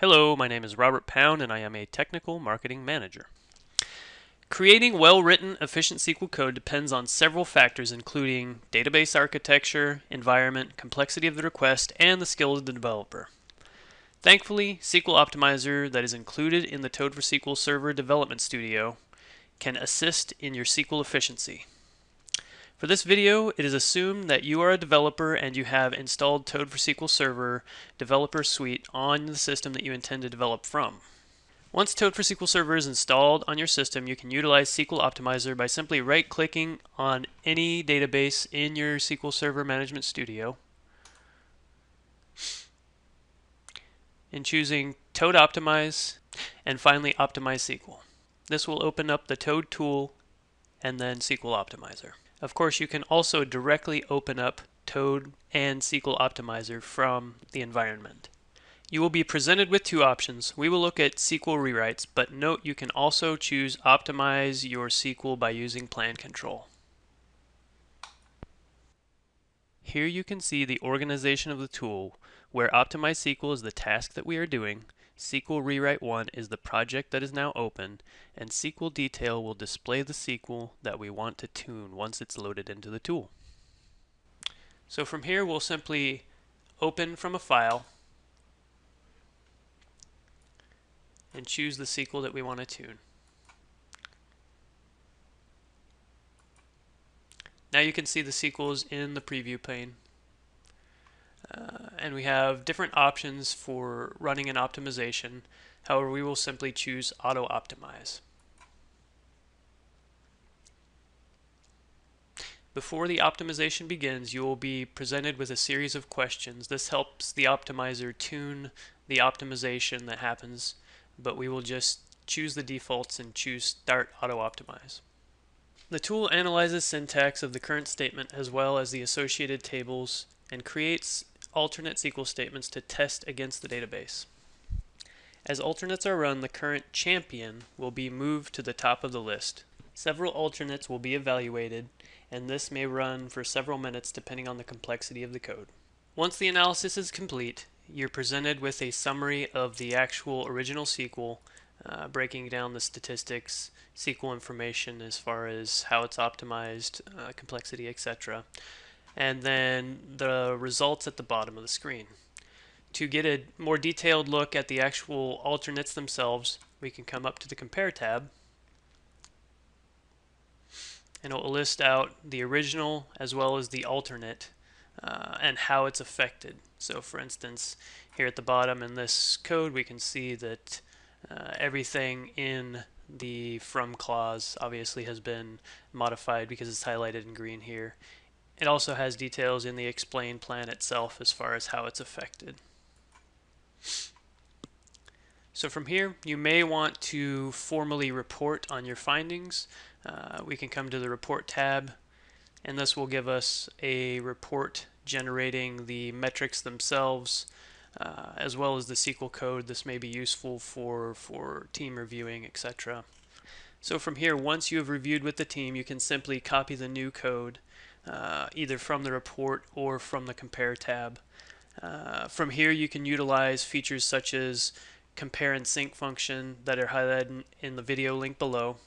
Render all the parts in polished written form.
Hello, my name is Robert Pound and I am a Technical Marketing Manager. Creating well-written, efficient SQL code depends on several factors including database architecture, environment, complexity of the request, and the skill of the developer. Thankfully, SQL Optimizer that is included in the Toad for SQL Server Development Studio can assist in your SQL efficiency. For this video, it is assumed that you are a developer and you have installed Toad for SQL Server Developer Suite on the system that you intend to develop from. Once Toad for SQL Server is installed on your system, you can utilize SQL Optimizer by simply right-clicking on any database in your SQL Server Management Studio and choosing Toad Optimize and finally Optimize SQL. This will open up the Toad tool and then SQL Optimizer. Of course, you can also directly open up Toad and SQL Optimizer from the environment. You will be presented with two options. We will look at SQL rewrites, but note you can also choose Optimize your SQL by using Plan Control. Here you can see the organization of the tool, where Optimize SQL is the task that we are doing, SQL Rewrite 1 is the project that is now open, and SQL Detail will display the SQL that we want to tune once it's loaded into the tool. So from here we'll simply open from a file and choose the SQL that we want to tune. Now you can see the SQLs in the preview pane. And we have different options for running an optimization. However, we will simply choose Auto Optimize. Before the optimization begins, you will be presented with a series of questions. This helps the optimizer tune the optimization that happens, but we will just choose the defaults and choose Start Auto Optimize. The tool analyzes syntax of the current statement as well as the associated tables and creates alternate SQL statements to test against the database. As alternates are run, the current champion will be moved to the top of the list. Several alternates will be evaluated, and this may run for several minutes depending on the complexity of the code. Once the analysis is complete, you're presented with a summary of the actual original SQL, breaking down the statistics, SQL information as far as how it's optimized, complexity, etc. And then the results at the bottom of the screen. To get a more detailed look at the actual alternates themselves, we can come up to the Compare tab, and it will list out the original as well as the alternate and how it's affected. So for instance, here at the bottom in this code we can see that everything in the from clause obviously has been modified because it's highlighted in green here. It also has details in the explain plan itself as far as how it's affected. So from here, you may want to formally report on your findings. We can come to the Report tab, and this will give us a report generating the metrics themselves, as well as the SQL code. This may be useful for team reviewing, etc. So from here, once you have reviewed with the team, you can simply copy the new code either from the report or from the Compare tab. From here you can utilize features such as compare and sync function that are highlighted in the video link below.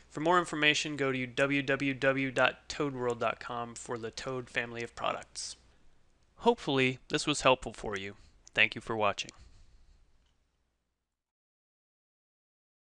For more information, go to www.toadworld.com for the Toad family of products. Hopefully this was helpful for you. Thank you for watching.